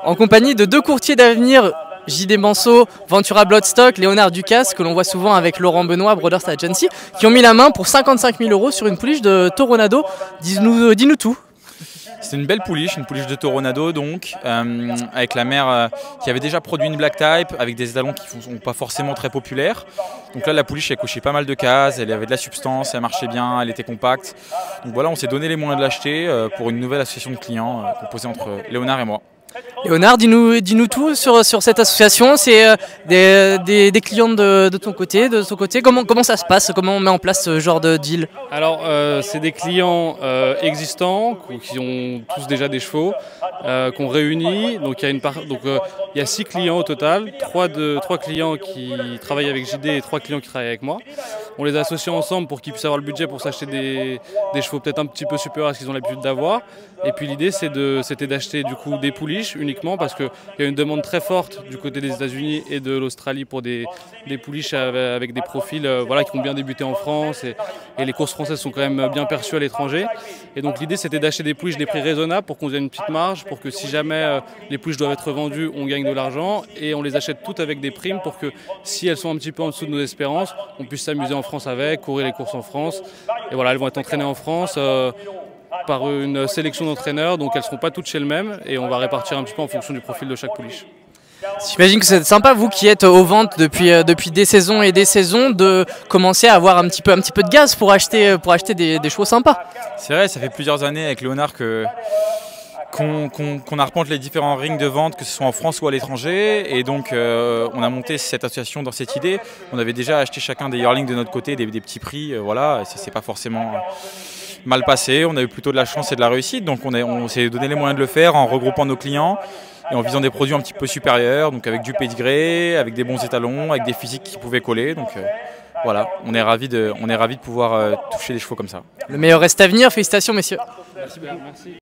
En compagnie de deux courtiers d'avenir, JD Manceau, Ventura Bloodstock, Léonard Ducasse, que l'on voit souvent avec Laurent Benoît, Brothers Agency, qui ont mis la main pour 55 000 € sur une pouliche de Toronado. Dis-nous tout. C'est une belle pouliche, de Toronado donc, avec la mère qui avait déjà produit une black type, avec des étalons qui ne sont pas forcément très populaires. Donc là la pouliche elle cochait pas mal de cases, elle avait de la substance, elle marchait bien, elle était compacte. Donc voilà, on s'est donné les moyens de l'acheter pour une nouvelle association de clients composée entre Léonard et moi. Léonard, dis-nous tout sur cette association. C'est des clients de ton côté, de son côté. Comment ça se passe? Comment on met en place ce genre de deal? Alors, c'est des clients existants qui ont tous déjà des chevaux, qu'on réunit. Donc, il y a 6 clients au total, 3 clients qui travaillent avec JD et 3 clients qui travaillent avec moi. On les associe ensemble pour qu'ils puissent avoir le budget pour s'acheter des chevaux peut-être un petit peu supérieurs à ce qu'ils ont l'habitude d'avoir. Et puis l'idée c'était d'acheter du coup des pouliches uniquement parce qu'il y a une demande très forte du côté des États-Unis et de l'Australie pour des pouliches avec des profils qui ont bien débuté en France et les courses françaises sont quand même bien perçues à l'étranger. Et donc l'idée c'était d'acheter des pouliches des prix raisonnables pour qu'on ait une petite marge, pour que si jamais les pouliches doivent être vendues, on gagne de l'argent et on les achète toutes avec des primes pour que si elles sont un petit peu en dessous de nos espérances, on puisse s'amuser en France avec, courir les courses en France. Et voilà, elles vont être entraînées en France par une sélection d'entraîneurs, donc elles ne seront pas toutes chez le même et on va répartir un petit peu en fonction du profil de chaque pouliche. J'imagine que c'est sympa, vous qui êtes aux ventes depuis des saisons et des saisons, de commencer à avoir un petit peu de gaz pour acheter des chevaux sympas. C'est vrai, ça fait plusieurs années avec Léonard qu'on arpente les différents rings de vente, que ce soit en France ou à l'étranger, et donc on a monté cette association dans cette idée. On avait déjà acheté chacun des yearlings de notre côté, des petits prix, voilà, ça s'est pas forcément mal passé, on a eu plutôt de la chance et de la réussite, donc on s'est donné les moyens de le faire en regroupant nos clients et en visant des produits un petit peu supérieurs, donc avec du pédigré, avec des bons étalons, avec des physiques qui pouvaient coller, donc voilà, on est ravis de pouvoir toucher des chevaux comme ça. Le meilleur reste à venir, félicitations messieurs. Merci.